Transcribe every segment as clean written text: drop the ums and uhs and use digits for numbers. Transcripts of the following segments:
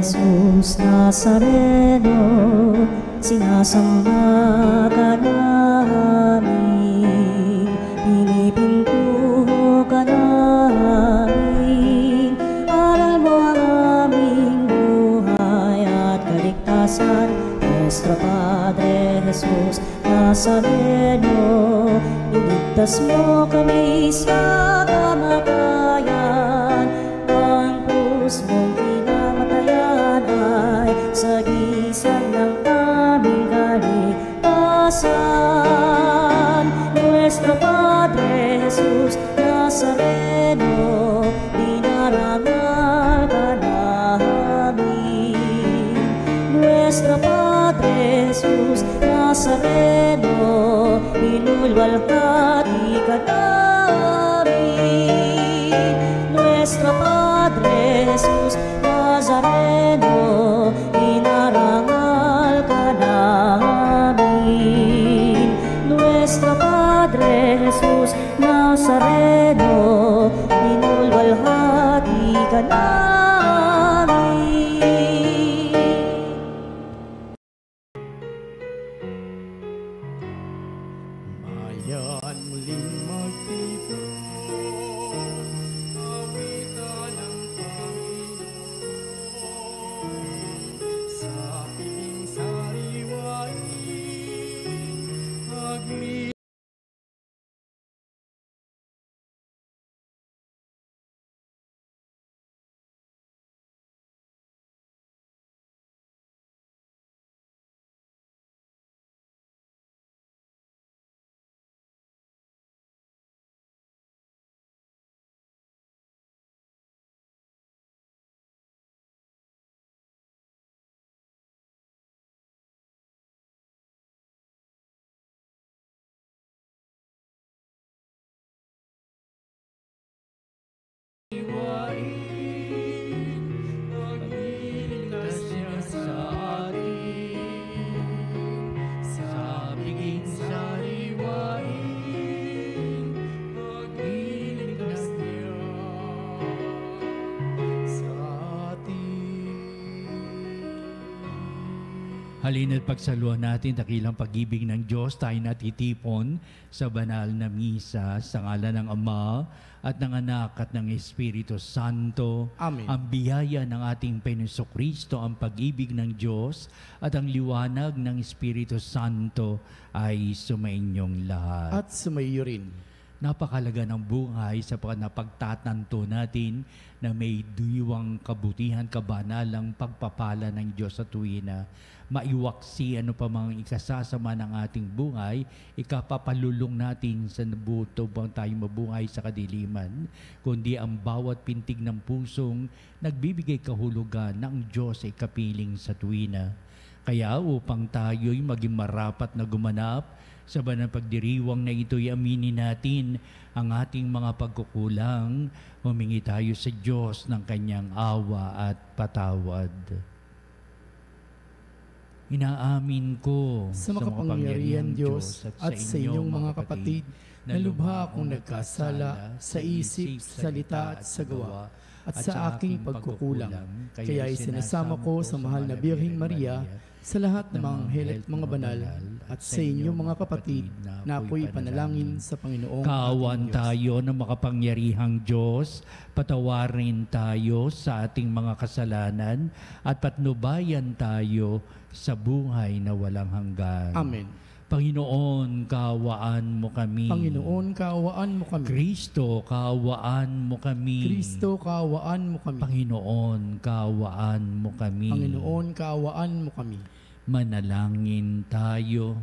Jesus Nazareno, sinasamba ka namin, pinipintuho ka namin, aral mo ang aming buhay at kaligtasan. Nuestro Padre Jesus Nazareno, iligtas mo kami sa kamatayan, ang krus mong pinamatayan ay sagisag ng aming kaligtasan. Nuestro Padre Jesus Nazareno, dinarangal ka namin. Nuestro Padre Jesus Nazareno, inulwalhati ka namin. Nuestro Padre Jesus Nazareno, inarangal ka namin. Nuestro Padre Jesus Nazareno, inulwalhati ka namin. Mayan muling magtipon, awitan ng Panginoon, sa piling sariwain, agmi. Halina't pagsaluhan natin dakilang pag-ibig ng Diyos, tayo natitipon sa banal na misa sa ngalan ng Ama at ng Anak at ng Espiritu Santo. Amen. Ang biyaya ng ating Panginoon Kristo, ang pag-ibig ng Diyos at ang liwanag ng Espiritu Santo ay sumainyong lahat. At sumaiyo rin. Napakalaga ng buhay sa napagtatanto natin na may diwang kabutihan, kabanalang pagpapala ng Diyos sa tuwina. Maiwaksi ano pa mga ikasasama ng ating buhay, ikapapalulong natin sa nabuto bang tayo mabuhay sa kadiliman, kundi ang bawat pintig ng pusong nagbibigay kahulugan na ang Diyos ay kapiling sa tuwina. Kaya upang tayo'y maging marapat na gumanap sa banal pagdiriwang na ito'y aminin natin ang ating mga pagkukulang, humingi tayo sa Diyos ng kanyang awa at patawad. Inaamin ko sa makapangyarihan Diyos at sa inyong mga kapatid na lubha akong nagkasala sa isip, salita at sa gawa at sa aking pagkukulang. Kaya isinasama ko sa mahal na Birheng Maria sa lahat ng mga anghel at mga banal at sa inyong mga kapatid na ako'y panalangin sa Panginoong Kaawan tayo ng makapangyarihang Diyos, patawarin tayo sa ating mga kasalanan at patnubayan tayo sa buhay na walang hanggan. Amen. Panginoon, kaawaan mo kami. Panginoon, kaawaan mo kami. Kristo, kaawaan mo kami. Kristo, kaawaan mo kami. Panginoon, kaawaan mo kami. Panginoon, kaawaan mo kami. Manalangin tayo.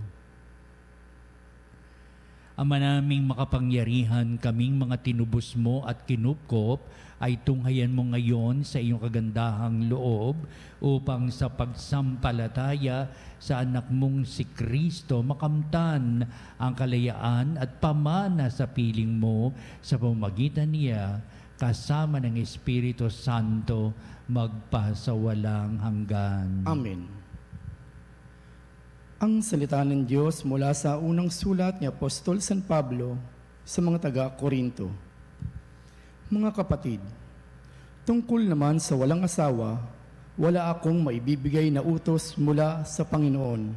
Ama naming makapangyarihan, kaming mga tinubos mo at kinupkop ay tunghayan mo ngayon sa iyong kagandahang loob upang sa pagsampalataya sa anak mong si Kristo makamtan ang kalayaan at pamana sa piling mo sa pamamagitan niya kasama ng Espiritu Santo magpasawalang hanggan. Amen. Ang salita ng Diyos mula sa unang sulat ni Apostol San Pablo sa mga taga-Korinto. Mga kapatid, tungkol naman sa walang asawa, wala akong maibibigay na utos mula sa Panginoon.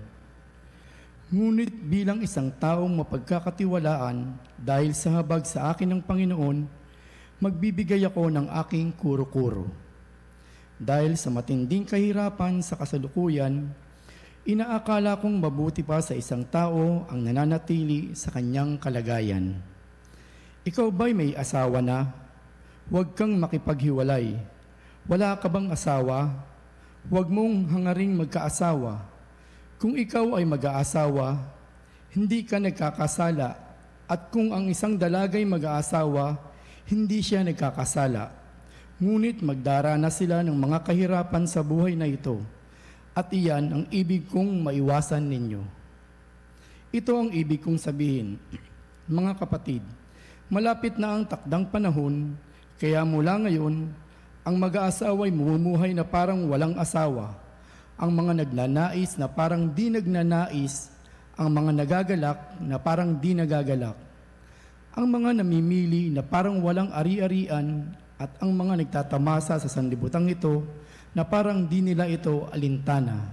Ngunit bilang isang taong mapagkakatiwalaan dahil sa habag sa akin ng Panginoon, magbibigay ako ng aking kuro-kuro. Dahil sa matinding kahirapan sa kasalukuyan, inaakala kong mabuti pa sa isang tao ang nananatili sa kanyang kalagayan. Ikaw ba'y may asawa na? Huwag kang makipaghiwalay. Wala ka bang asawa? Huwag mong hangaring magkaasawa. Kung ikaw ay mag-aasawa, hindi ka nagkakasala. At kung ang isang dalagay mag-aasawa, hindi siya nagkakasala. Ngunit magdarana sila ng mga kahirapan sa buhay na ito. At iyan ang ibig kong maiwasan ninyo. Ito ang ibig kong sabihin, mga kapatid, malapit na ang takdang panahon, kaya mula ngayon, ang mag-aasawa'y mumumuhay na parang walang asawa, ang mga nagnanais na parang di nagnanais, ang mga nagagalak na parang di nagagalak, ang mga namimili na parang walang ari-arian, at ang mga nagtatamasa sa sanlibutan ito na parang di nila ito alintana,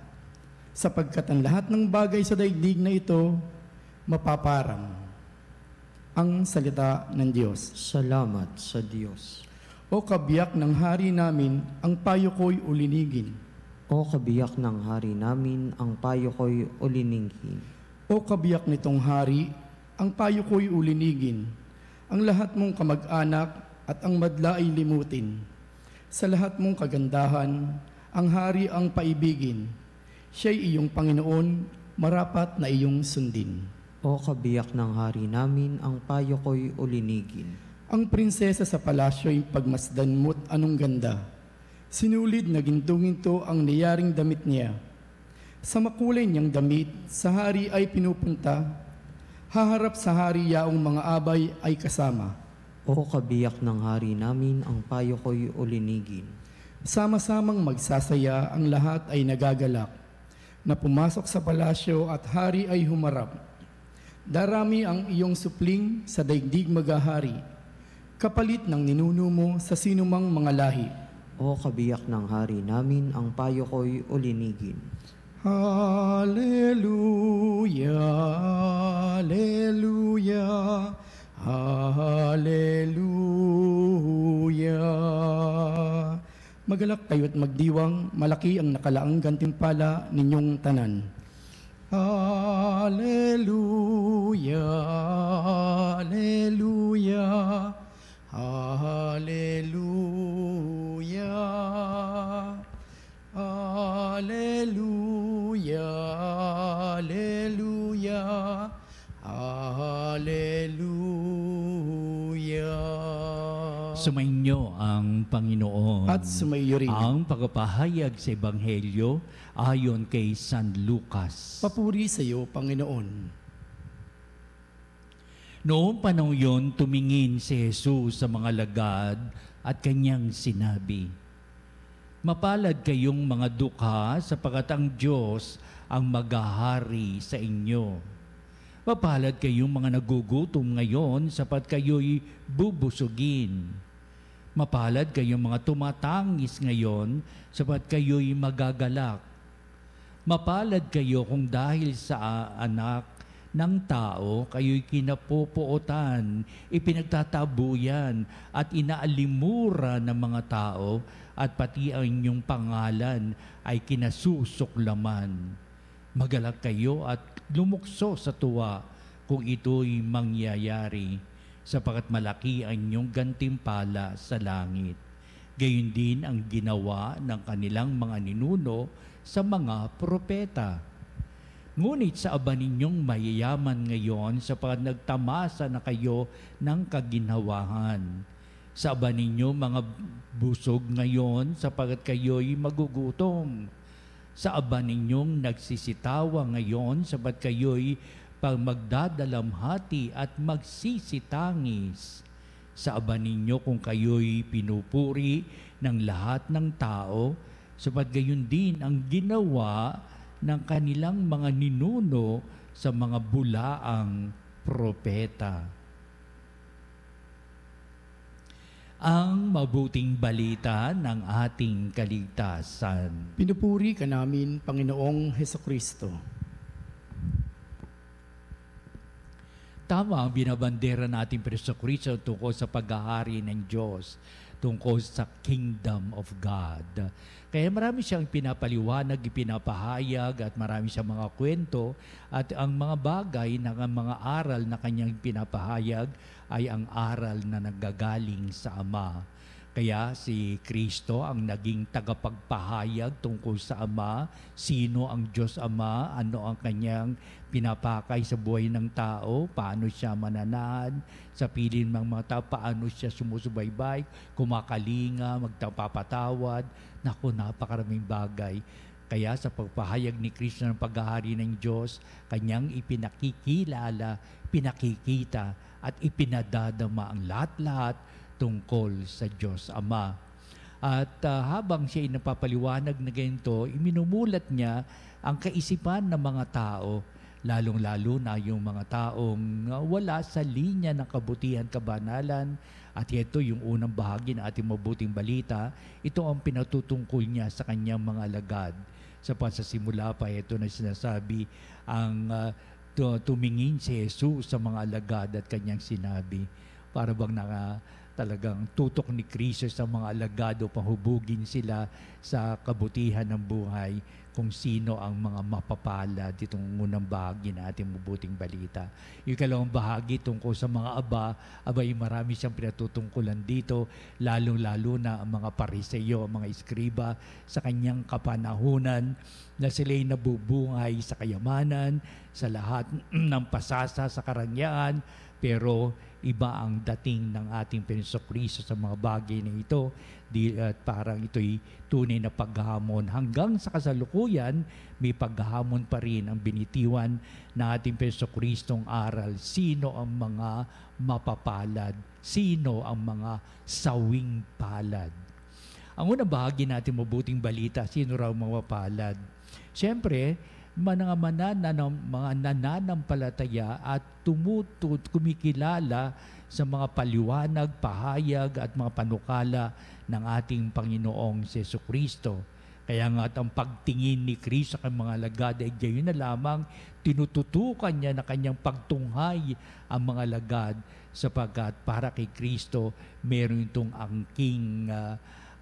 sapagkat ang lahat ng bagay sa daigdig na ito mapaparang. Ang salita ng Diyos. Salamat sa Diyos. O kabiyak ng hari namin, ang payo ko'y ulinigin. O kabiyak ng hari namin, ang payo ko'y ulinigin. O kabiyak nitong hari, ang payo ko'y ulinigin. Ang lahat mong kamag-anak at ang madla ay limutin. Sa lahat mong kagandahan, ang hari ang paibigin. Siya'y iyong Panginoon, marapat na iyong sundin. O kabiyak ng hari namin, ang payo ko'y ulinigin. Ang prinsesa sa palasyo ay pagmasdan mo't anong ganda. Sinulid na ginto-ginto ang niyaring damit niya. Sa makulay niyang damit, sa hari ay pinupunta. Haharap sa hari yaong mga abay ay kasama. O kabiyak ng hari namin, ang payo ko'y ulinigin. Sama-samang magsasaya, ang lahat ay nagagalak. Na pumasok sa palasyo at hari ay humarap. Darami ang iyong supling sa daigdig magahari. Kapalit ng ninuno mo sa sinumang mga lahi. O kabiyak ng hari namin, ang payo ko'y ulinigin. Hallelujah, Hallelujah, Hallelujah. Magalak kayo't magdiwang, malaki ang nakalaang gantimpala ninyong tanan. Hallelujah, Hallelujah, Hallelujah, Hallelujah, Hallelujah, Hallelujah. Sumainyo ang Panginoon. At sumaiyo rin. Ang pagpapahayag sa Ebanghelyo ayon kay San Lucas. Papuri sa iyo, Panginoon. Noong panahon yun, tumingin si Jesus sa mga lagad at kanyang sinabi, "Mapalad kayong mga dukha sapagkat ang Diyos ang maghahari sa inyo. Mapalad kayong mga nagugutom ngayon sapagkat kayo'y bubusugin. Mapalad kayong mga tumatangis ngayon sapagkat kayo'y magagalak. Mapalad kayo kung dahil sa anak ng tao, kayo'y kinapupuotan, ipinagtatabuyan at inaalimura ng mga tao at pati ang inyong pangalan ay kinasusuklaman. Magalak kayo at lumukso sa tuwa kung ito'y mangyayari, sapagkat malaki ang inyong gantimpala sa langit. Gayon din ang ginawa ng kanilang mga ninuno sa mga propeta. Ngunit sa aba ninyong mayayaman ngayon sapagkat nagtamasa na kayo ng kaginhawahan. Sa aba ninyo mga busog ngayon sapagkat kayo'y magugutom. Sa aba ninyong nagsisitawa ngayon sapagkat kayo'y magdadalamhati at magsisitangis. Sa aba ninyo kung kayo'y pinupuri ng lahat ng tao sapagkat gayon din ang ginawa ng kanilang mga ninuno sa mga bulaang propeta." ang mabuting balita ng ating kaligtasan. Pinupuri ka namin, Panginoong Hesukristo. Tama ang binabandera natin Jesucristo tungkol sa paghahari ng Diyos, tungkol sa Kingdom of God. Kaya marami siyang pinapaliwanag, ipinapahayag at marami siyang mga kwento at ang mga bagay na mga aral na kanyang pinapahayag ay ang aral na naggagaling sa Ama. Kaya si Kristo ang naging tagapagpahayag tungkol sa Ama, sino ang Diyos Ama, ano ang kanyang pinapakay sa buhay ng tao, paano siya mananahan sa piling ng mga tao, paano siya sumusubaybay, kumakalinga, magpapatawad. Naku, napakaraming bagay. Kaya sa pagpahayag ni Kristo ng paghahari ng Diyos, kanyang ipinakikilala, pinakikita at ipinadadama ang lahat-lahat tungkol sa Diyos Ama. At habang siya ay napapaliwanag na ganito, iminumulat niya ang kaisipan ng mga tao, lalong-lalo na yung mga taong wala sa linya ng kabutihan, kabanalan. At ito yung unang bahagi ng ating mabuting balita. Ito ang pinatutungkol niya sa kanyang mga alagad. Sa pasasimula pa, ito na sinasabi, ang tumingin si Jesus sa mga alagad at kanyang sinabi, para bang talagang tutok ni Kristo sa mga alagad upang hubugin sila sa kabutihan ng buhay, kung sino ang mga mapapalad. Itong unang bahagi na ating mabuting balita. Yung ikalawang bahagi tungkol sa mga abay marami siyang pinatutungkulan dito, lalong-lalo na ang mga pariseyo, ang mga iskriba sa kanyang kapanahunan, na sila'y nabubungay sa kayamanan, sa lahat ng pasasa sa karangyaan, pero iba ang dating ng ating Jesucristo sa mga bagay na ito. Parang ito'y tunay na paghamon. Hanggang sa kasalukuyan, may paghamon pa rin ang binitiwan na ating Jesucristong aral. Sino ang mga mapapalad? Sino ang mga sawing palad? Ang unang bahagi natin mabuting balita, sino raw mapapalad? Siyempre, mga nananampalataya at kumikilala sa mga paliwanag, pahayag at mga panukala ng ating Panginoong Jesucristo. Kaya nga ang pagtingin ni Kristo sa mga alagad ay gayon na lamang tinututukan niya na kanyang pagtunghay ang mga alagad, sapagkat para kay Kristo meron itong angking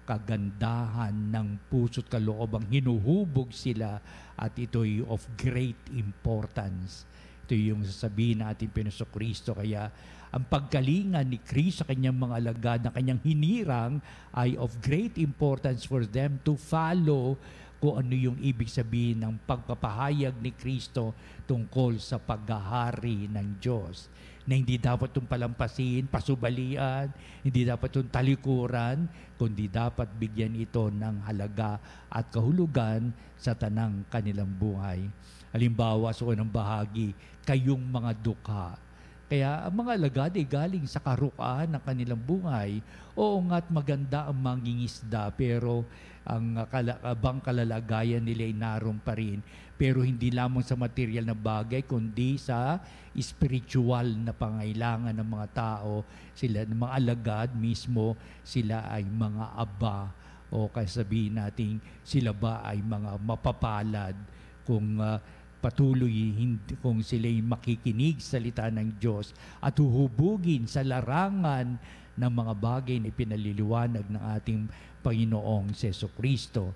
kagandahan ng puso't kaloobang hinuhubog sila, at ito'y of great importance. Ito yung sasabihin natin Jesucristo. Kaya ang pagkalingan ni Kristo sa kanyang mga alagad na kanyang hinirang ay of great importance for them to follow kung ano yung ibig sabihin ng pagpapahayag ni Kristo tungkol sa paghahari ng Diyos. Na hindi dapat itong palampasin, pasubalian, hindi dapat itong talikuran, kundi dapat bigyan ito ng halaga at kahulugan sa tanang kanilang buhay. Halimbawa, sa unang bahagi, kayong mga dukha. Kaya ang mga alagad ay galing sa karukaan ng kanilang buhay. Oo nga't maganda ang mangingisda, pero ang abang kalalagayan nila ay naroon pa rin. Pero hindi lamang sa material na bagay, kundi sa spiritual na pangailangan ng mga tao. Sila, ng mga alagad mismo, sila ay mga aba, o kasabihin natin, sila ba ay mga mapapalad kung patuloy kung sila'y makikinig sa salita ng Diyos at huhubugin sa larangan ng mga bagay na ipinaliliwanag ng ating Panginoong Jesucristo.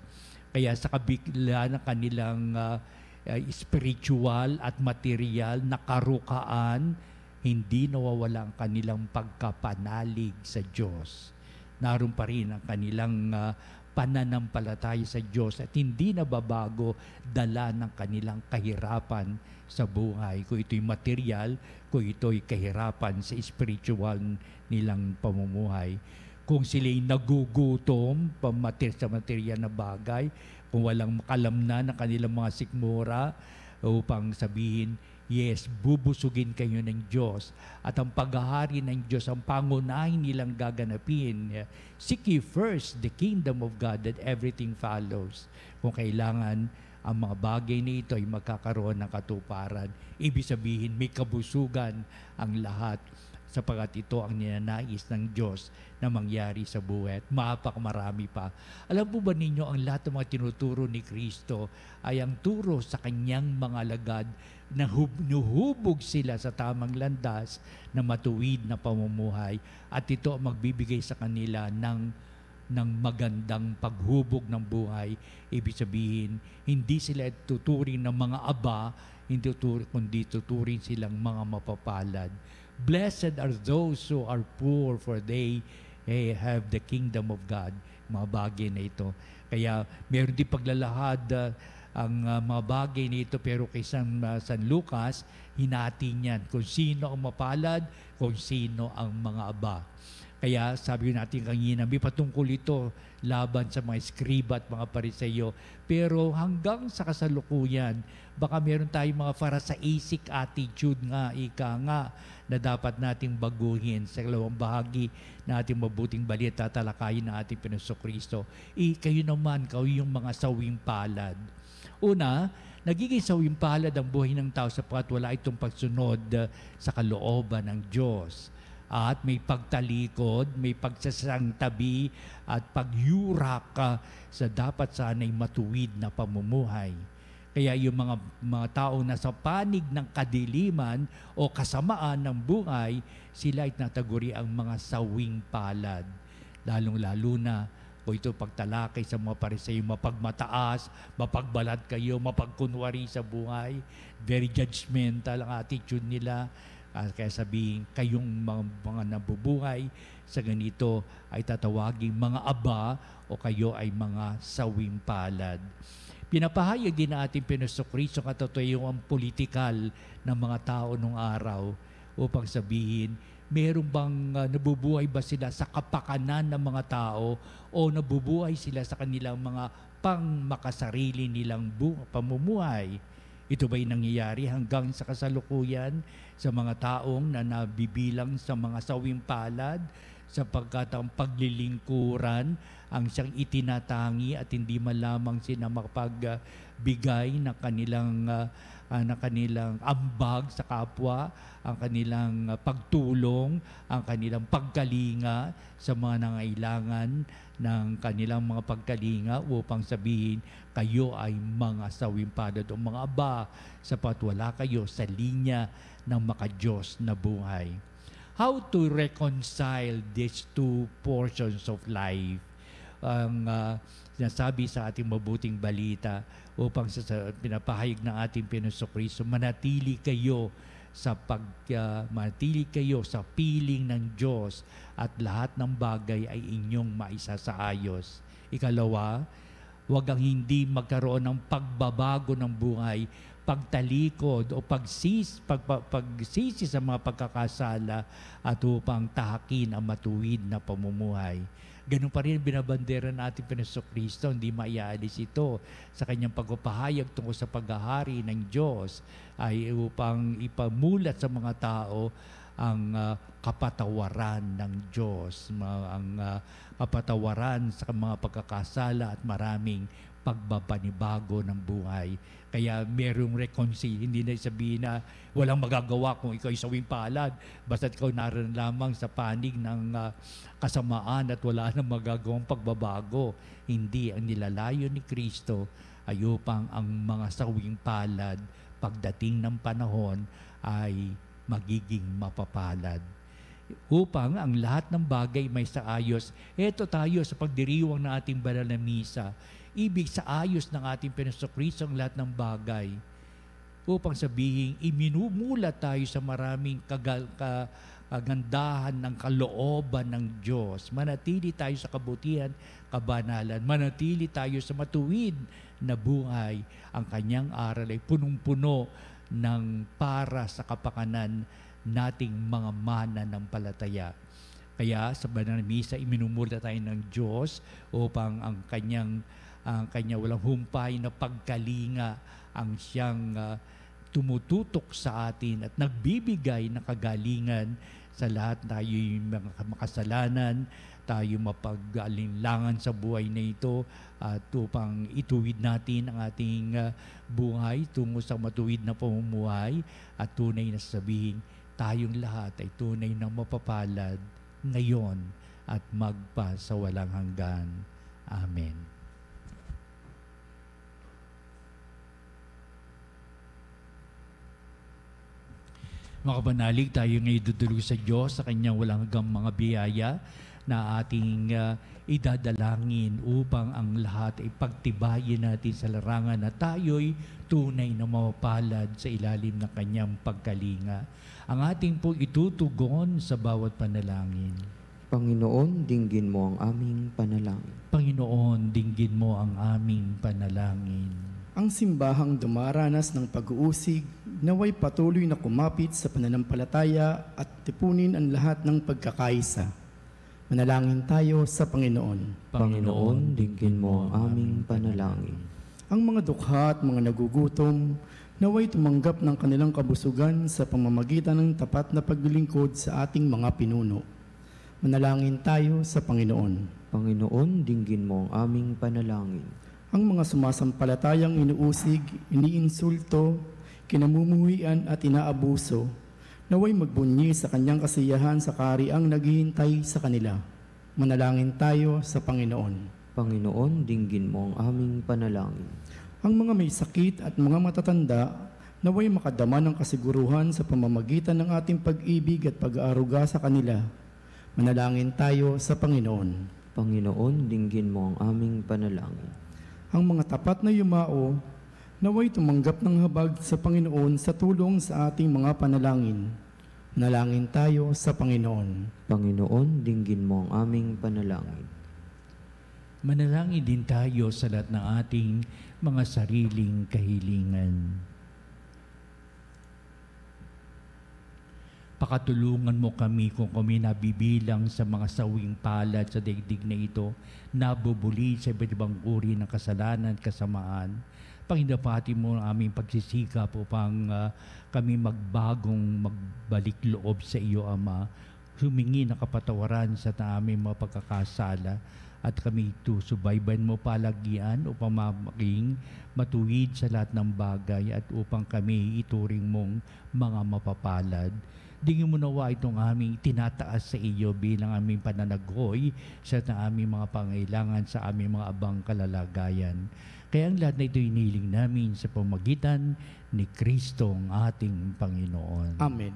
Kaya sa kabila ng kanilang spiritual at material na karukaan, hindi nawawala ang kanilang pagkapanalig sa Diyos. Naroon pa rin ang kanilang pananampalataya sa Diyos at hindi nababago dala ng kanilang kahirapan sa buhay. Kung ito'y material, kung ito'y kahirapan sa spiritual nilang pamumuhay. Kung sila'y nagugutom sa material na bagay, kung walang makalamnan ng kanilang mga sikmura upang sabihin, yes, bubusugin kayo ng Diyos. At ang paghahari ng Diyos, ang pangunahin nilang gaganapin. Seek ye first the kingdom of God, that everything follows. Kung kailangan ang mga bagay na ito ay magkakaroon ng katuparan, ibig sabihin may kabusugan ang lahat. sapagat ito ang ninanais ng Diyos na mangyari sa buhay at marami pa. Alam po ba ninyo, ang lahat ng mga tinuturo ni Kristo ay ang turo sa kanyang mga alagad na nuhubog sila sa tamang landas na matuwid na pamumuhay at ito ang magbibigay sa kanila ng magandang paghubog ng buhay. Ibig sabihin, hindi sila tuturing ng mga aba, kundi tuturing silang mga mapapalad. Blessed are those who are poor, for they have the kingdom of God. Mga bagay na ito. Kaya meron din paglalahad ang mga bagay na ito, pero kay San Lucas, hinati niyan kung sino ang mapalad, kung sino ang mga aba. Kaya sabi natin kanina, may patungkol ito laban sa mga eskriba at mga pariseyo. Pero hanggang sa kasalukuyan, baka meron tayong mga Pharisaic attitude nga, na dapat nating baguhin. Sa kalawang bahagi na ating mabuting balita, tatalakayin na ating Panginoon. Kayo naman, kayo yung mga sawing palad. Una, nagiging sawing palad ang buhay ng tao sapagkat wala itong pagsunod sa kalooban ng Diyos. At may pagtalikod, may pagsasangtabi at pagyurak sa dapat sana'y matuwid na pamumuhay. Kaya yung mga tao na sa panig ng kadiliman o kasamaan ng buhay, sila ay nataguri ang mga sawing palad. Lalong-lalo na o ito pagtalakay sa mga Pariseyo, mapagmataas, mapagbalat kayo, mapagkunwari sa buhay. Very judgmental ang attitude nila. Kaya sabihin, kayong mga nabubuhay sa ganito ay tatawaging mga aba o kayo ay mga sawing palad. Pinapahayag din na ating Panginoon katotohanan ang politikal ng mga tao nung araw upang sabihin, meron bang nabubuhay ba sila sa kapakanan ng mga tao o nabubuhay sila sa kanilang mga pangmakasarili nilang pamumuhay? Ito ba'y nangyayari hanggang sa kasalukuyan sa mga taong na nabibilang sa mga sawing palad sapagkat ang paglilingkuran ang siyang itinatangi at hindi man lamang sila makapagbigay ng kanilang ambag sa kapwa, ang kanilang pagtulong, ang kanilang pagkalinga sa mga nangailangan ng kanilang mga pagkalinga upang sabihin, kayo ay mga sawing palad o mga aba sapat wala kayo sa linya ng makadiyos na buhay. How to reconcile these two portions of life? Ang sinasabi sa ating mabuting balita upang pinapahayag ng ating Panginoon, manatili kayo sa piling ng Diyos at lahat ng bagay ay inyong maisasaayos. Ikalawa, huwag ang hindi magkaroon ng pagbabago ng buhay, pagtalikod o pagsisi sa mga pagkakasala at upang tahakin ang matuwid na pamumuhay. Ganun pa rin binabandera natin Panginoon, hindi maialis ito sa kanyang pagpapahayag tungkol sa paghahari ng Diyos ay upang ipamulat sa mga tao ang kapatawaran ng Diyos, ang kapatawaran sa mga pagkakasala at maraming pagpapanibago ng buhay. Kaya merong hindi na sabihin na walang magagawa kung ikaw ay sawing palad, basta't ikaw naroon lamang sa panig ng kasamaan at wala nang magagawang pagbabago. Hindi, ang nilalayo ni Kristo ay upang ang mga sawing palad pagdating ng panahon ay magiging mapapalad. Upang ang lahat ng bagay may saayos. Ito tayo sa pagdiriwang ng ating banal na misa. Ibig sa ayos ng ating Panginoon ang lahat ng bagay. Upang sabihin, iminumulat tayo sa maraming kagandahan ng kalooban ng Diyos. Manatili tayo sa kabutihan, kabanalan. Manatili tayo sa matuwid na buhay. Ang kanyang aral ay punong-puno ng para sa kapakanan nating mga mananampalataya. Kaya sa banal na misa, iminumula tayo ng Diyos upang ang kanya walang humpay na pagkalinga ang siyang tumututok sa atin at nagbibigay ng kagalingan sa lahat tayo'y mga makasalanan, tayo mapag-alinlangan sa buhay na ito at upang ituwid natin ang ating buhay tungo sa matuwid na pamumuhay at tunay na sabihin, tayong lahat ay tunay na mapapalad ngayon at magpa sa walang hanggan. Amen. Mga kapanalig, tayo ngayon dudulog sa Diyos sa Kanyang walang hanggang mga biyaya na ating idadalangin upang ang lahat ay pagtibayin natin sa larangan na tayo'y tunay na mapapalad sa ilalim ng Kanyang pagkalinga. Ang ating po itutugon sa bawat panalangin. Panginoon, dinggin mo ang aming panalangin. Panginoon, dinggin mo ang aming panalangin. Ang simbahang dumaranas ng pag-uusig, naway patuloy na kumapit sa pananampalataya at tipunin ang lahat ng pagkakaisa. Manalangin tayo sa Panginoon. Panginoon, dinggin mo ang aming panalangin. Ang mga dukha at mga nagugutom, naway tumanggap ng kanilang kabusugan sa pamamagitan ng tapat na paglilingkod sa ating mga pinuno. Manalangin tayo sa Panginoon. Panginoon, dinggin mo ang aming panalangin. Ang mga sumasampalatayang inuusig, iniinsulto, kinamumuhian at inaabuso, naway magbunyi sa kanyang kasiyahan sa kahariang naghihintay sa kanila. Manalangin tayo sa Panginoon. Panginoon, dinggin mo ang aming panalangin. Ang mga may sakit at mga matatanda, naway makadama ng kasiguruhan sa pamamagitan ng ating pag-ibig at pag-aaruga sa kanila. Manalangin tayo sa Panginoon. Panginoon, dinggin mo ang aming panalangin. Ang mga tapat na yumao, naway tumanggap ng habag sa Panginoon sa tulong sa ating mga panalangin. Manalangin tayo sa Panginoon. Panginoon, dinggin mo ang aming panalangin. Manalangin din tayo sa lahat ng ating mga sariling kahilingan. Pakatulungan mo kami kung kami nabibilang sa mga sawing palad sa daigdig na ito, nabubuli sa iba't ibang uri ng kasalanan at kasamaan. Panginoon, mo ang aming pagsisikap upang kami magbalik loob sa iyo, Ama. Humingi ng kapatawaran sa aming mga pagkakasala at kami subaybayan mo palagian upang maging matuwid sa lahat ng bagay at upang kami ituring mong mga mapapalad. Dingin mo nawa itong aming tinataas sa iyo bilang aming pananagoy sa aming mga pangailangan sa aming mga abang kalalagayan. Kaya ang lahat na ito iniling namin sa pamagitan ni Kristo ang ating Panginoon. Amen.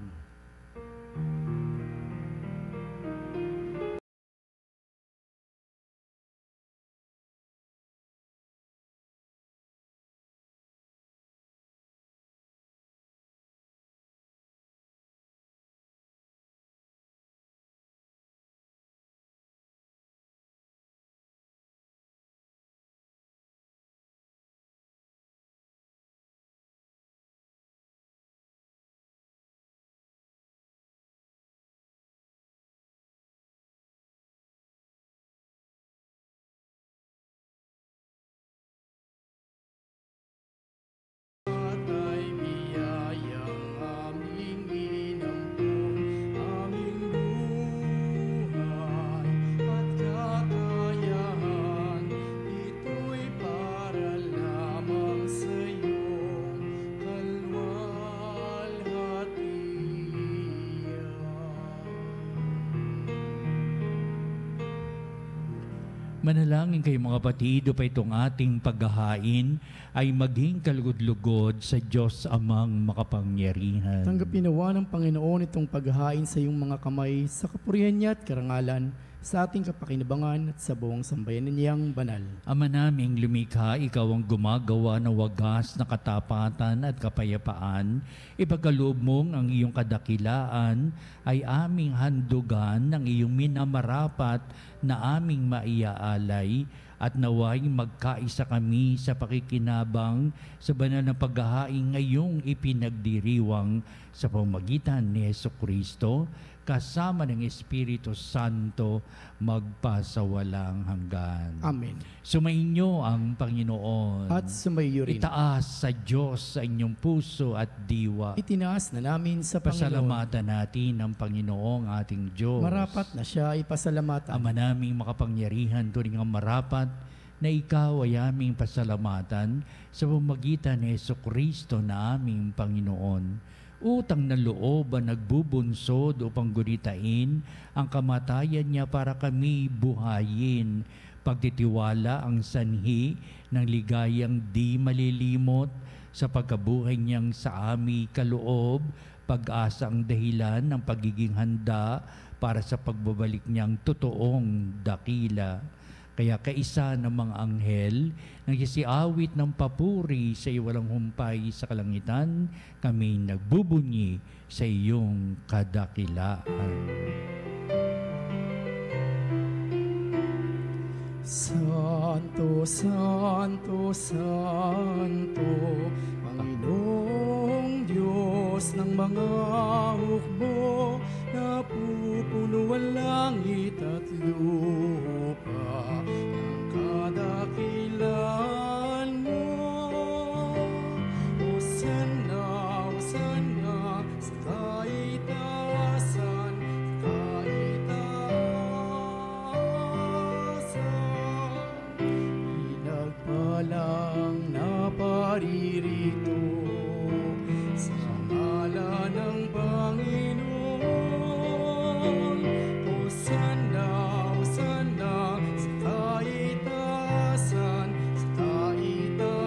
Manalangin kayo mga kapatid, upang itong ating paghahain ay maging kalugod-lugod sa Diyos amang makapangyarihan. Tanggapin nawa ng Panginoon itong paghahain sa iyong mga kamay sa kapurihan niya at karangalan, sa ating kapakinabangan at sa buong sambayanan niyang banal. Ama naming lumikha, ikaw ang gumagawa ng wagas na katapatan at kapayapaan. Ipagkaloob mong ang iyong kadakilaan ay aming handugan ng iyong minamarapat na aming maiaalay, at naway magkaisa kami sa pakikinabang sa banal na paghahain ngayong ipinagdiriwang sa pamamagitan ni Jesucristo, kasama ng Espiritu Santo, magpasawalang hanggan. Amen. Sumainyo ang Panginoon. At sumaiyo rin. Itaas sa Diyos sa inyong puso at diwa. Itinaas na namin sa Panginoon. Pasalamatan natin ang Panginoong ating Diyos. Marapat na siya ay pasalamatan. Ama naming makapangyarihan, turing ang marapat na ikaw ay aming pasalamatan sa pamamagitan ni Jesucristo na aming Panginoon, utang na loob ang nagbubunsod upang gunitain ang kamatayan niya para kami buhayin. Pagtitiwala ang sanhi ng ligayang di malilimot sa pagkabuhay niyang sa aming kaloob, pag-asa ang dahilan ng pagiging handa para sa pagbabalik niyang totoong dakila. Kaya kaisa ng mga anghel, nagsisiawit ng papuri sa iwalang humpay sa kalangitan, kami nagbubunyi sa iyong kadakilaan. Santo, Santo, Santo, Panginoong Diyos ng mga hukbo, napupuno ang langit at lupa ng kadakilaan mo. Hosanna, Hosanna sa kaitaasan, sa kaitaasan. Pinagpalang naparirito sa ngalan ng Panginoon. Hosanna, Hosanna sa kaitaasan, sa kaitaasan.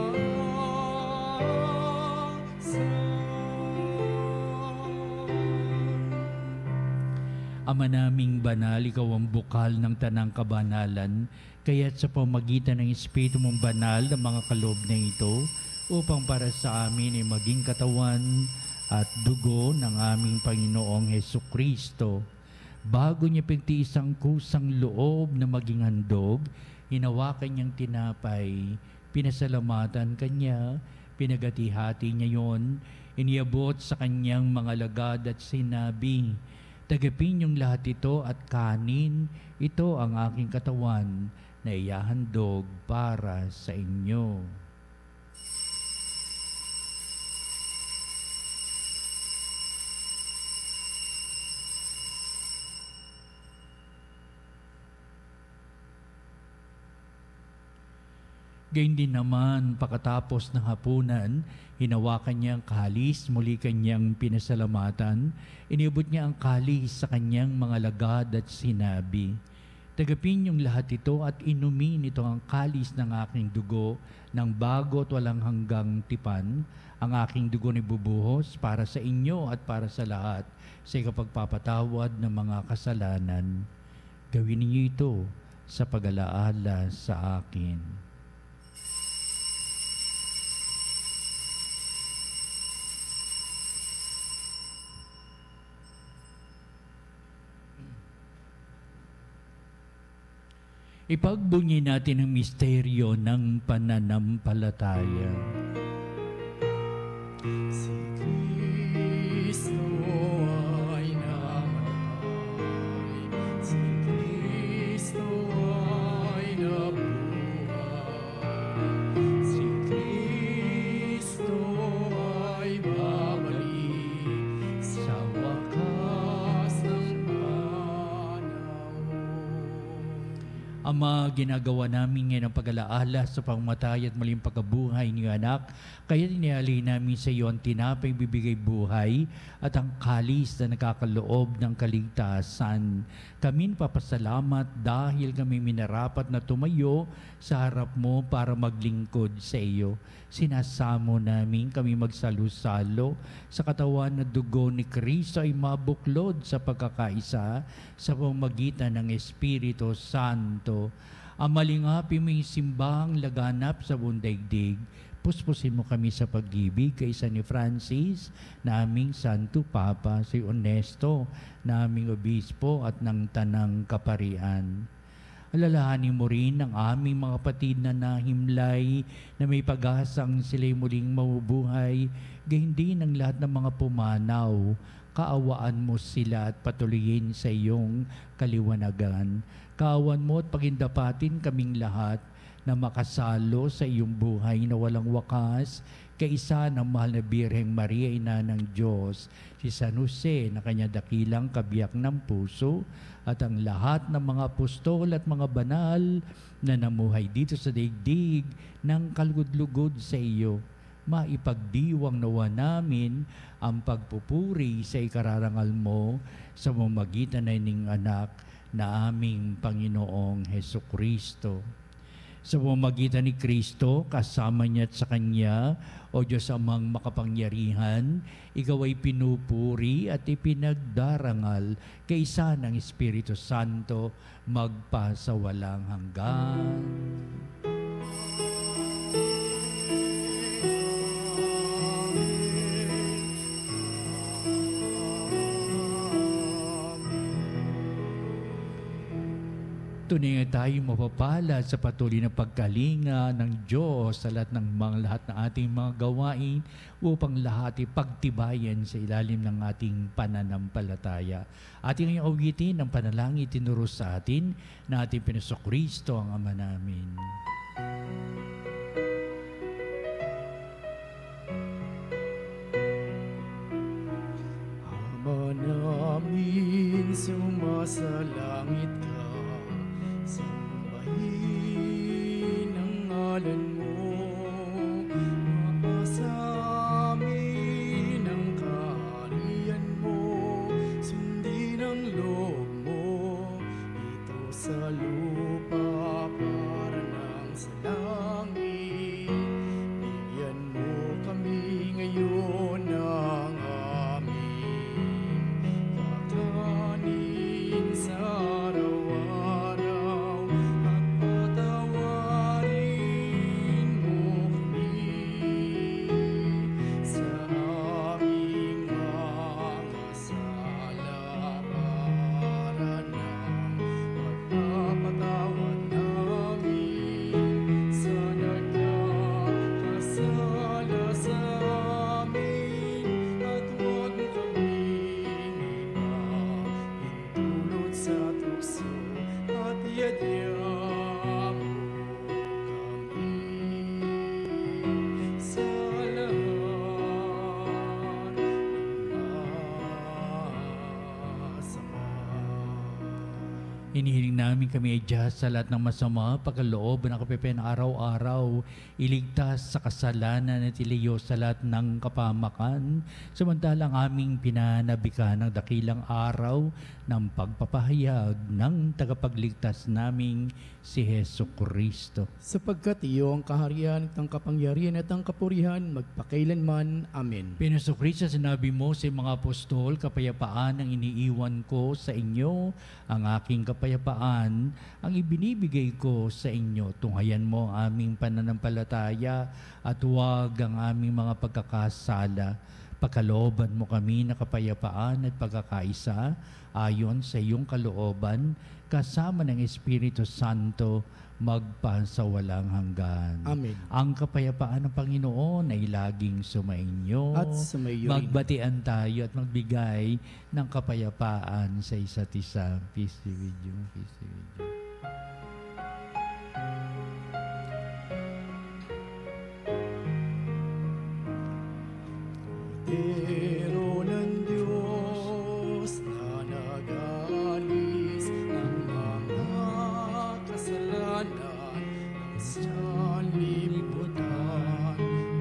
Ama naming banal, ikaw ang bukal ng tanang kabanalan, kaya't sa pamagitan ng Espiritu mong banal ng mga kaloob na ito, upang para sa amin ay maging katawan at dugo ng aming Panginoong Hesukristo. Bago niya pagtiis ang kusang loob na maging handog, hinawakan niyang tinapay, pinasalamatan kanya, pinagati-hati niya yon, iniabot sa kanyang mga lagad at sinabi, "Tagapin niyong lahat ito at kanin, ito ang aking katawan na iyahandog para sa inyo." Gayun din naman, pagkatapos ng hapunan, hinawakan niya ang kalis, muli kanyang pinasalamatan, iniabot niya ang kalis sa kanyang mga lagad at sinabi, "Tagapin niyong lahat ito at inumin ito ang kalis ng aking dugo, ng bago at walang hanggang tipan, ang aking dugo ni bubuhos para sa inyo at para sa lahat, sa ikapagpapatawad ng mga kasalanan. Gawin niyo ito sa pag-alaala sa akin." Ipagbunyi natin ang misteryo ng pananampalataya. Si Kristo ay namatay, si Kristo ay nabuhay, si Kristo ay babalik sa wakas ng panahon. Ama, ginagawa namin ngayon ang pag-alaala sa pangmatay at maling pagkabuhay niyo anak, kaya inialay namin sa iyo ang tinapay bibigay buhay at ang kalis na nakakaloob ng kaligtasan. Kami papasalamat dahil kami minarapat na tumayo sa harap mo para maglingkod sa iyo. Sinasamo namin kami magsalo-salo sa katawan na dugo ni Kristo ay mabuklod sa pagkakaisa sa pamamagitan ng Espiritu Santo. Ang malingapi mo yung simbahang laganap sa buong daigdig. Puspusin mo kami sa pag-ibig kay San ni Francis, naming Santo Papa, si Ernesto, naming Obispo at ng Tanang Kaparian. Alalahanin mo rin ang aming mga kapatid na nahimlay na may pag-asang sila'y muling mabubuhay, gayon din ang lahat ng mga pumanaw. Kaawaan mo sila at patuloyin sa iyong kaliwanagan. Kaawan mo at pagindapatin kaming lahat na makasalo sa iyong buhay na walang wakas, kaisa ng mahal na Birheng Maria, Ina ng Diyos, si San Jose na kanya dakilang kabiyak ng puso, at ang lahat ng mga apostol at mga banal na namuhay dito sa daigdig ng kalugod-lugod sa iyo. maipagdiwang nawa namin ang pagpupuri sa ikararangal mo sa mamagitan ng ining anak na aming Panginoong Heso Kristo. Sa pamamagitan ni Kristo, kasama niya at sa Kanya, o Diyos amang makapangyarihan, ikaw ay pinupuri at ipinagdarangal kaysa ng Espiritu Santo magpasawalang hanggan. Tunay nga tayo mapapalad sa patuloy na pagkalinga ng Diyos sa lahat ng lahat ng ating mga gawain upang lahat ipagtibayan sa ilalim ng ating pananampalataya. Ating ngayong awitin ang panalangin tinuro sa atin na ating Kristo ang Ama namin. Ama namin, sumasalangit ka. Sambahin ang ngalan mo, mapasamin ang kaharian mo, sundin ang loob mo, dito sa lupa para nang sa langit. Bigyan mo kami ngayon ng aming kakanin sa araw-araw. Hinihiling namin kami ay Diyos sa lahat ng masama, pagkaloob ng kapipian araw-araw, iligtas sa kasalanan at iliyo sa lahat ng kapamakan, samantalang aming pinanabikan ng dakilang araw ng pagpapahayag ng tagapagligtas naming si Heso Kristo. Sapagkat iyo ang kaharian at ang kapangyarihan at ang kapurihan magpakailanman. Amen. Pinaso Kristo, sinabi mo sa mga apostol, kapayapaan ang iniiwan ko sa inyo, ang aking kapayapaan ang ibinibigay ko sa inyo. Tunghayan mo ang aming pananampalataya at huwag ang aming mga pagkakasala. Pagkalooban mo kami na kapayapaan at pagkakaisa ayon sa iyong kalooban, kasama ng Espiritu Santo, magpasawalang hanggan. Amen. Ang kapayapaan ng Panginoon ay laging sumainyo. At sumayo rin. Magbatian tayo at magbigay ng kapayapaan sa isa't isa. Peace be with you. Peace be with you. Pero ng Diyos na nag-alis ng mga kasalanan ng sanlibutan,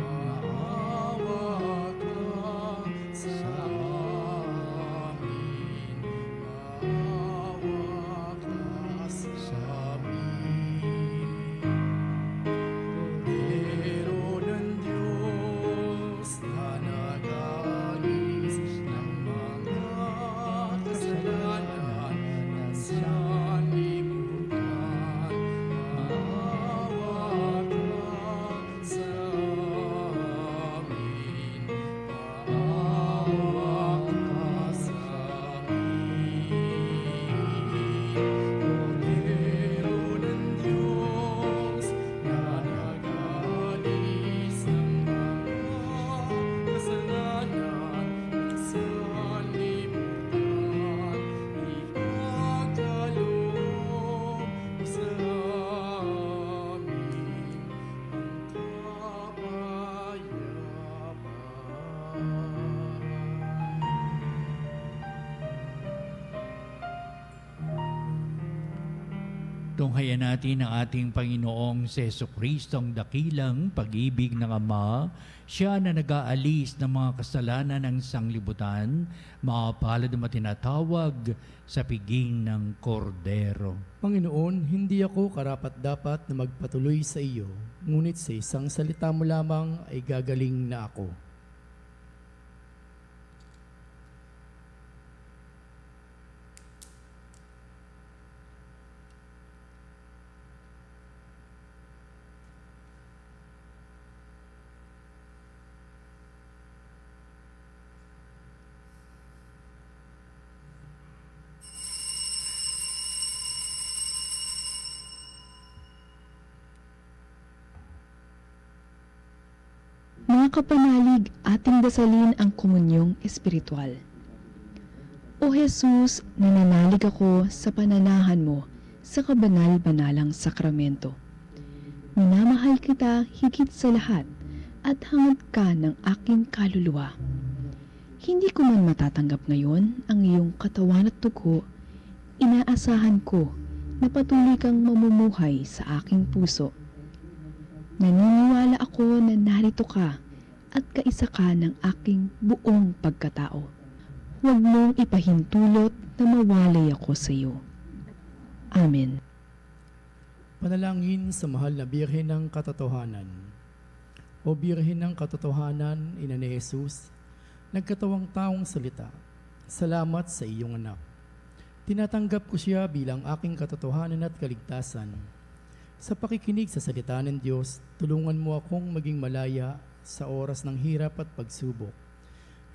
maawa ka sa amin, maawa ka sa amin. Pero ng Diyos na nag-alis Tunghayan natin ang ating Panginoong Jesucristo, ang dakilang pag-ibig ng Ama. Siya na nag-aalis ng mga kasalanan ng sanglibutan, mapalad na matinatawag sa piging ng kordero. Panginoon, hindi ako karapat-dapat na magpatuloy sa iyo, ngunit sa isang salita mo lamang ay gagaling na ako. Mga kapanalig, ating dasalin ang komunyong espiritual. O Jesus, nananalig ako sa pananahan mo sa kabanal-banalang sakramento. Minamahal kita higit sa lahat at hangad ka ng aking kaluluwa. Hindi ko man matatanggap ngayon ang iyong katawan at dugo, inaasahan ko na patuloy kang mamumuhay sa aking puso. Naniniwala ako na narito ka at kaisa ka ng aking buong pagkatao. Huwag mong ipahintulot na mawalay ako sa iyo. Amen. Panalangin sa mahal na Birhen ng Katotohanan. O Birhen ng Katotohanan, Ina ni Jesus, nagkatawang taong salita, salamat sa iyong anak. Tinatanggap ko siya bilang aking katotohanan at kaligtasan. Sa pakikinig sa salita ng Diyos, tulungan mo akong maging malaya sa oras ng hirap at pagsubok.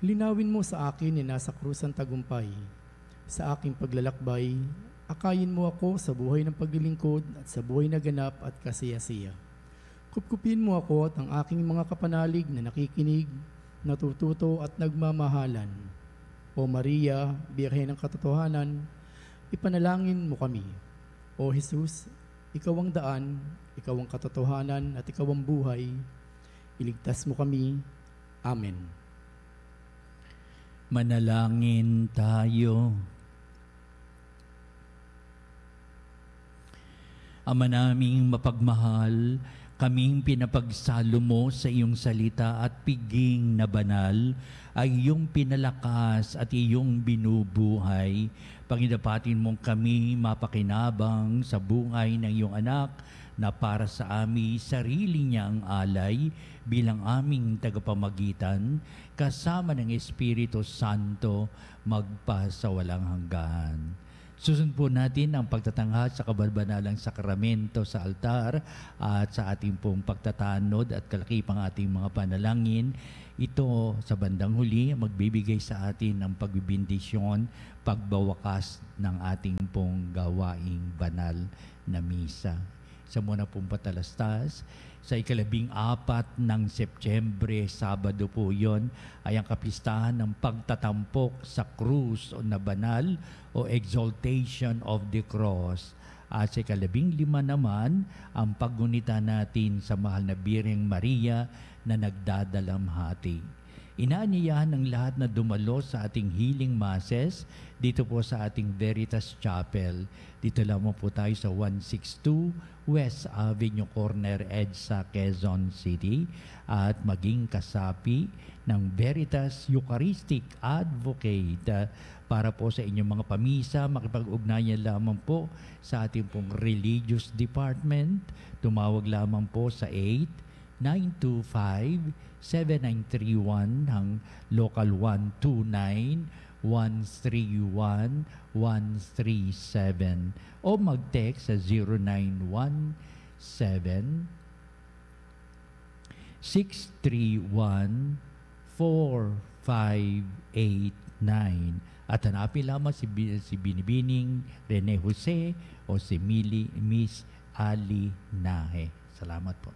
Linawin mo sa akin na nasa krus ang tagumpay. Sa aking paglalakbay, akayin mo ako sa buhay ng paglilingkod at sa buhay na ganap at kasiyasiya. Kupkupin mo ako at ang aking mga kapanalig na nakikinig, natututo at nagmamahalan. O Maria, Birhen ng Katotohanan, ipanalangin mo kami. O Jesus, ikaw ang daan, ikaw ang katotohanan, at ikaw ang buhay. Iligtas mo kami. Amen. Manalangin tayo. Ama naming mapagmahal, kaming pinapagsalo mo sa iyong salita at piging na banal, ay iyong pinalakas at iyong binubuhay. Panginapatin mong kami mapakinabang sa buhay ng iyong anak na para sa amin sarili niya ang alay bilang aming tagapamagitan kasama ng Espiritu Santo magpasawalang hanggan. Susunod po natin ang pagtatanghal sa kabalbanalang sakramento sa altar at sa ating pong pagtatanod at kalakipang ating mga panalangin. Ito sa bandang huli magbibigay sa atin ng pagbibindisyon, pagbawakas ng ating pong gawaing banal na misa. Sa muna pong patalastas, sa 14 ng Setyembre, Sabado po yon, ay ang kapistahan ng pagtatampok sa krus o na banal o Exaltation of the Cross. At sa 15 naman, ang paggunita natin sa mahal na Birheng Maria na nagdadalamhati. Inaanyayahan ng lahat na dumalo sa ating healing masses dito po sa ating Veritas Chapel. Dito lamang po tayo sa 162 West Avenue Corner, EDSA, Quezon City, at maging kasapi ng Veritas Eucharistic Advocate para po sa inyong mga pamisa. Makipag-ugnayan lamang po sa ating pong Religious Department. Tumawag lamang po sa 8-925-7931 ng Local 129-131-137 o mag-text sa 0917-631-4589 at hanapin lamang si Binibining Rene Jose o si Miss Ali Nahe. Salamat po.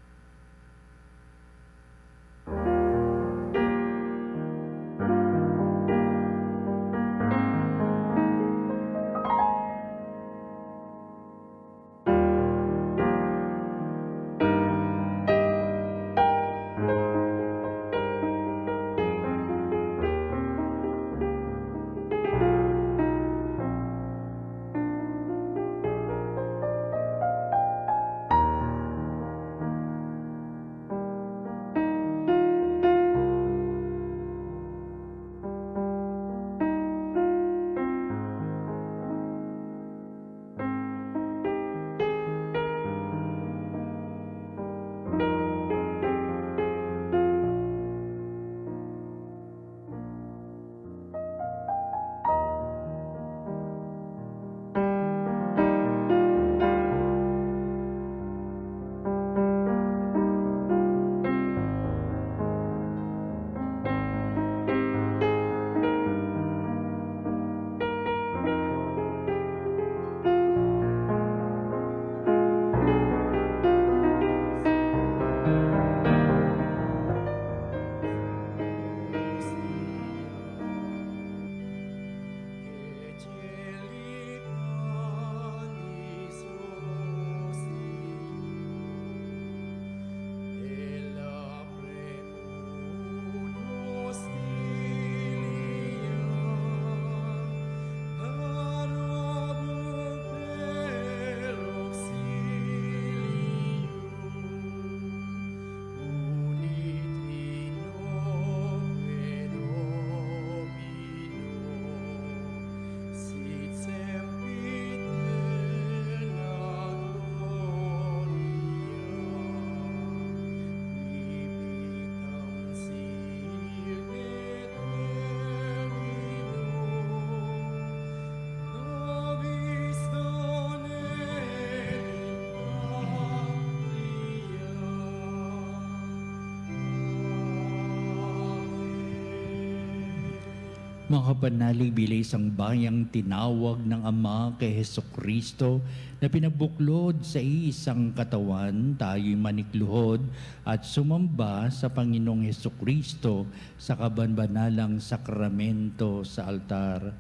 Mga kapanalig bilang isang bayang tinawag ng Ama kay Hesukristo na pinabuklod sa isang katawan, tayo'y manikluhod at sumamba sa Panginoong Hesukristo sa kabanbanalang sakramento sa altar.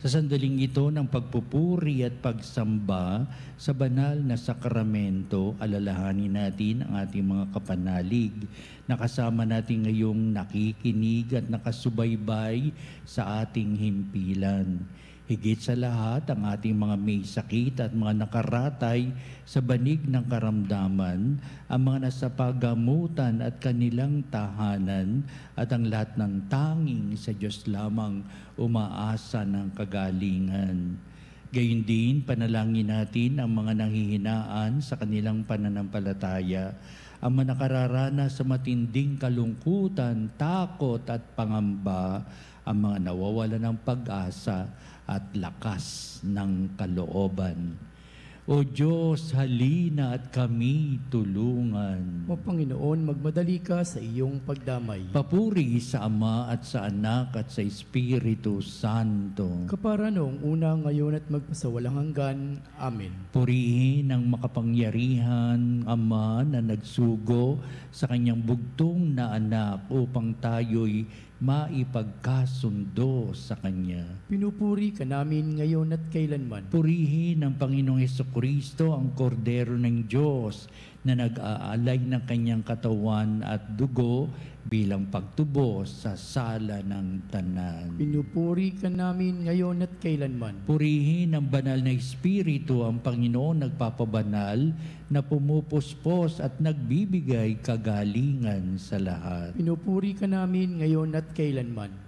Sa sandaling ito ng pagpupuri at pagsamba sa banal na sakramento, alalahanin natin ang ating mga kapanalig na kasama natin ngayong nakikinig at nakasubaybay sa ating himpilan. Higit sa lahat, ang ating mga may sakit at mga nakaratay sa banig ng karamdaman, ang mga nasa pagamutan at kanilang tahanan, at ang lahat ng tanging sa Diyos lamang umaasa ng kagalingan. Gayun din, panalangin natin ang mga nanghihinaan sa kanilang pananampalataya, ang mga nakararanas sa matinding kalungkutan, takot at pangamba, ang mga nawawala ng pag-asa at lakas ng kalooban. O Diyos, halina at kami tulungan. O Panginoon, magmadali ka sa iyong pagdamay. Papuri sa Ama at sa Anak at sa Espiritu Santo. Kapara noong una, ngayon at magpasawalang hanggan. Amen. Purihin ang makapangyarihan Ama na nagsugo sa kanyang bugtong na anak upang tayo'y maipagkasundo sa Kanya. Pinupuri ka namin ngayon at kailanman. Purihin ng Panginoong Hesukristo, ang kordero ng Diyos na nag-aalay ng kanyang katawan at dugo bilang pagtubos sa sala ng tanan. Pinupuri ka namin ngayon at kailanman. Purihin ng banal na Espiritu, ang Panginoon nagpapabanal na pumupuspos at nagbibigay kagalingan sa lahat. Pinupuri ka namin ngayon at kailanman.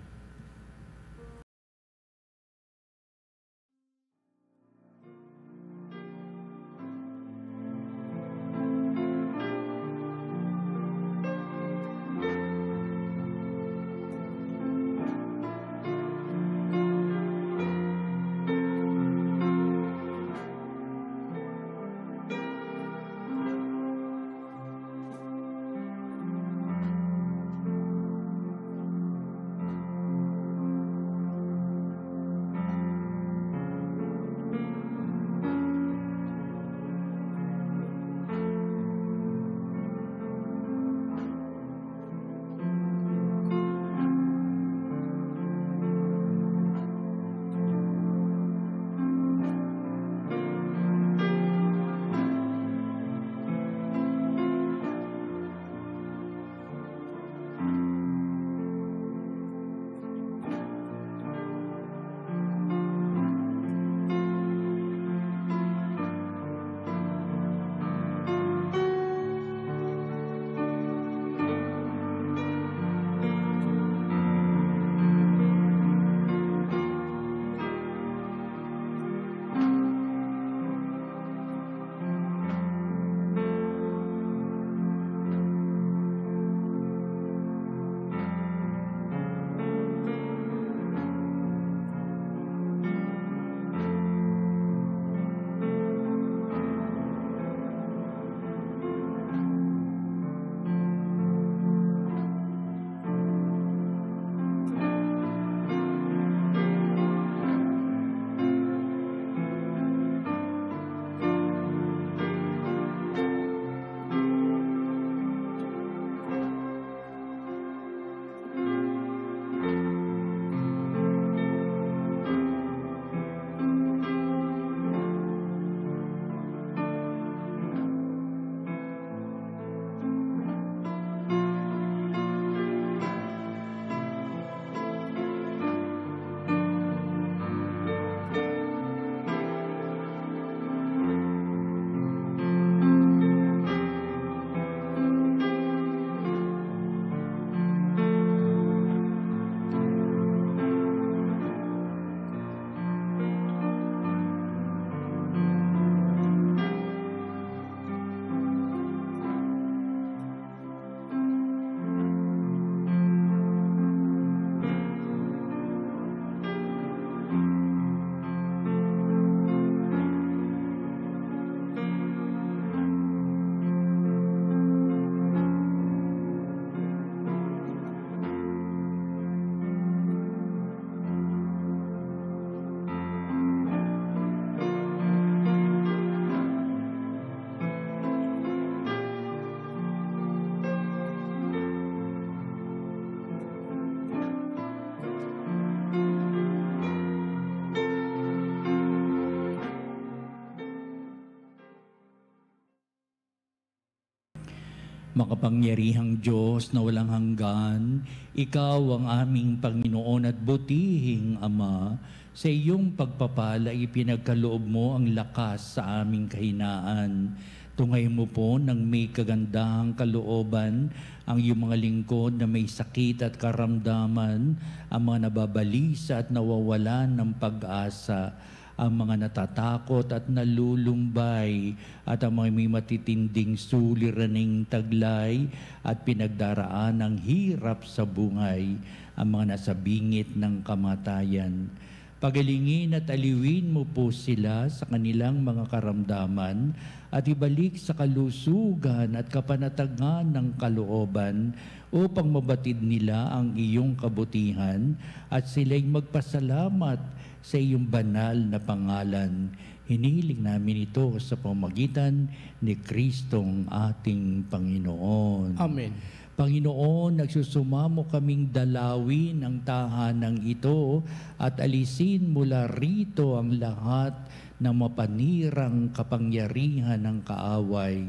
Makapangyarihang Diyos na walang hanggan, Ikaw ang aming Panginoon at butihing Ama. Sa iyong pagpapala, ipinagkaloob mo ang lakas sa aming kahinaan. Tungay mo po ng may kagandahang kalooban ang iyong mga lingkod na may sakit at karamdaman, ang mga nababalisa at nawawalan ng pag-asa, ang mga natatakot at nalulumbay, at ang mga may matitinding suliraning taglay at pinagdaraan ng hirap sa buhay, ang mga nasa bingit ng kamatayan. Pagalingin at aliwin mo po sila sa kanilang mga karamdaman at ibalik sa kalusugan at kapanatagan ng kalooban upang mabatid nila ang iyong kabutihan at sila'y magpasalamat sa iyong banal na pangalan. Hinihiling namin ito sa pamamagitan ni Kristong ating Panginoon. Amen. Panginoon, nagsusumamo kaming dalawin ang tahanang ito at alisin mula rito ang lahat ng mapanirang kapangyarihan ng kaaway.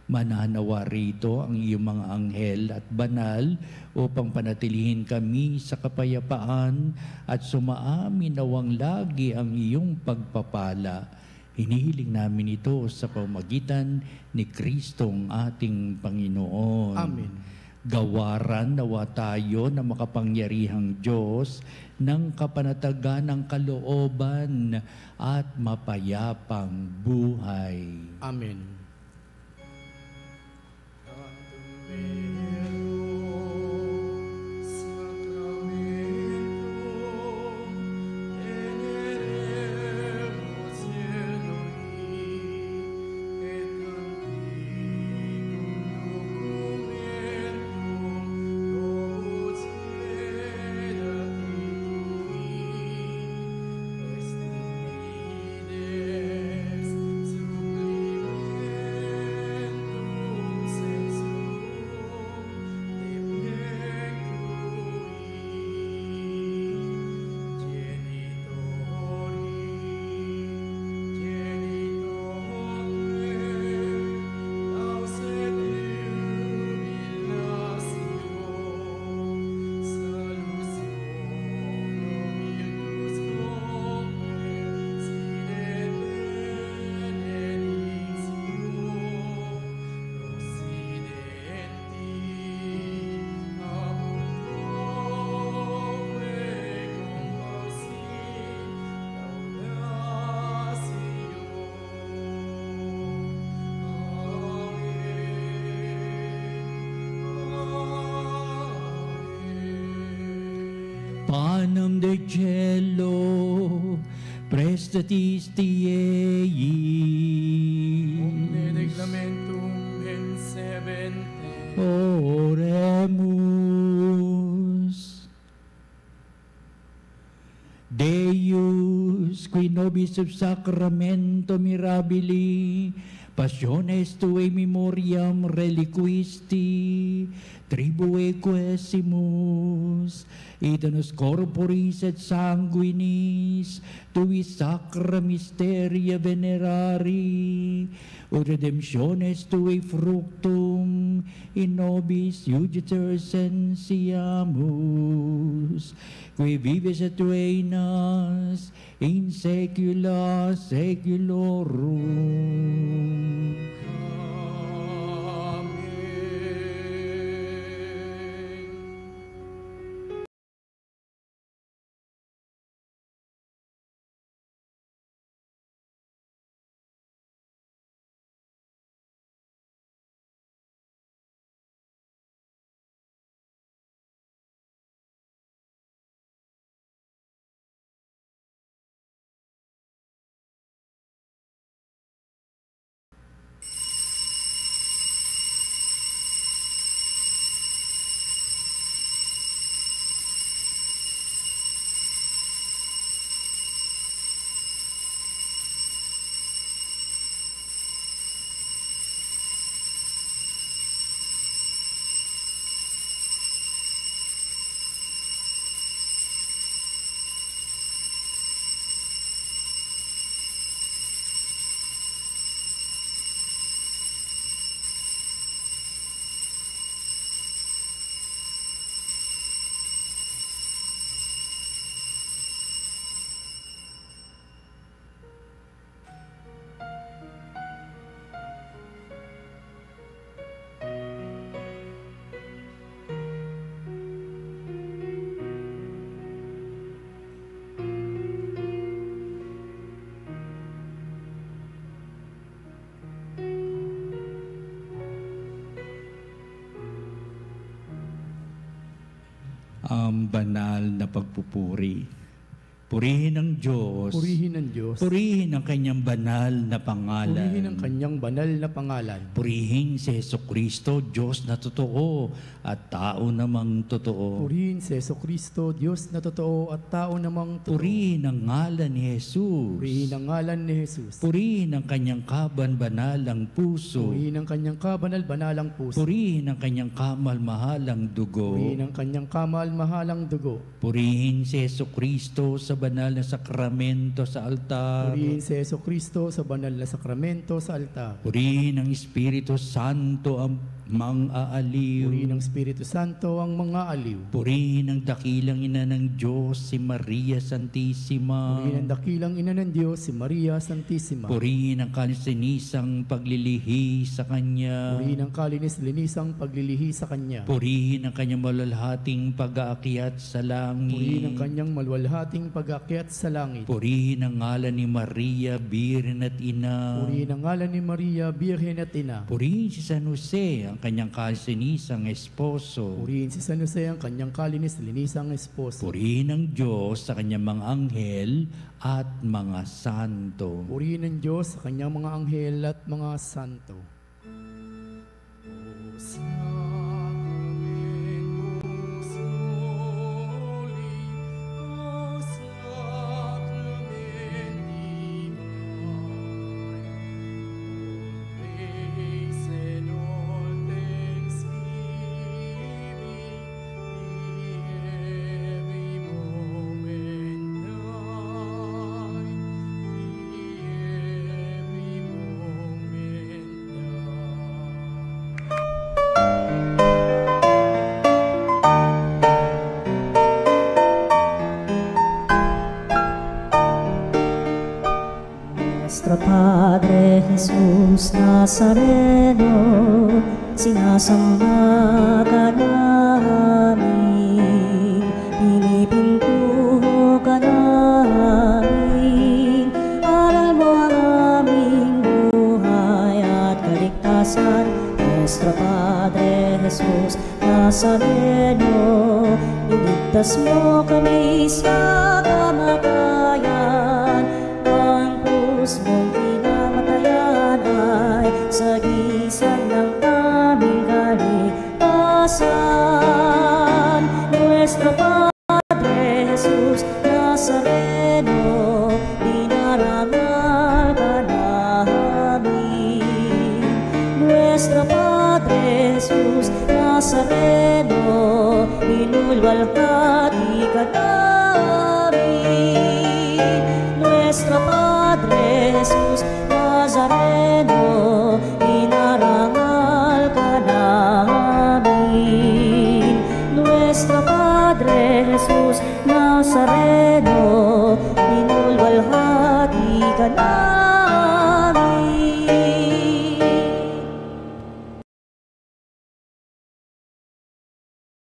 Mananawa rito ang iyong mga anghel at banal upang panatilihin kami sa kapayapaan at sumaamin nawang lagi ang iyong pagpapala. Hinihiling namin ito sa pamamagitan ni Kristong ating Panginoon. Amen. Gawaran nawa tayo na makapangyarihang Diyos ng kapanatagan ng kalooban at mapayapang buhay. Amen. Panem de cielo, prestatis tiei. Omne reglamentum pensebente. Oremus. Deus, qui nobis sub sacramento mirabili, passiones tuae memoriam reliquisti, tribue quesimus, et nos corporis et sanguinis, tui sacra mysteria venerari, ut redemptiones tuae fructum, in nobis iuditor sensiamus, qui vives et reinas in saecula saeculorum. ang banal na pagpupuri. Purihin ang Diyos. Purihin ang Diyos. Purihin ang kanyang banal na pangalan. Purihin ang kanyang banal na pangalan. Purihin si Jesucristo, Diyos na totoo at tao namang totoo. Purihin si Jesucristo, Diyos na totoo at tao namang totoo. Purihin ang ngalan ni Jesus. Purihin ang ngalan ni Jesus. Purihin ang kanyang kaban-banalang puso. Purihin ang kanyang kabanal-banalang puso. Purihin ang kanyang kamal-mahalang dugo. Purihin ang kanyang kamal-mahalang dugo. Purihin si Jesucristo sa banal na sakramento sa altar. Purihin si Jesucristo sa banal na sakramento sa altar. Purihin ang Espiritu Santo ang mang-aaliw. Purihin ng Espiritu Santo ang mga aliw. Purihin ang dakilang ina ng Diyos, si Maria Santissima. Purihin ang dakilang ina ng Diyos, si Maria Santissima. Purihin ang kalisinisang paglilihi sa Kanya. Purihin ang kalinis-linisang paglilihi sa Kanya. Purihin ang kanyang malalhating pag-aakyat sa langit. Purihin ang kanyang malwalhating pag-aakyat sa langit. Purihin ang ngalan ni Maria, Birhen at Ina. Purihin ang ngalan ni Maria, Birhen at Ina. Purihin si San Jose, ang kanyang kalisinisang esposo. Purihin si San Jose, ang kanyang kalinis-linisang esposo. Purihin ang Diyos sa kanyang mga anghel at mga santo. Purihin ng Diyos sa kanyang mga anghel at mga santo. Nuestro Padre Jesus Nazareno, sinasamba ka namin, pinipintuho ka namin, aral mo ang aming buhay at kaligtasan. Nuestro Padre Jesus Nazareno, iligtas mo kami sa kamatayan, ang krus mong pinamatayan ay sagisag ng aming kaligtasan. Nuestro Padre Jesus Nazareno, dinarangal ka namin. Nuestro Padre Jesus Nazareno, inulwalhati ka namin. Nuestro Padre Jesus Nazareno, inarangal ka namin. Nuestro Padre Jesus Nazareno,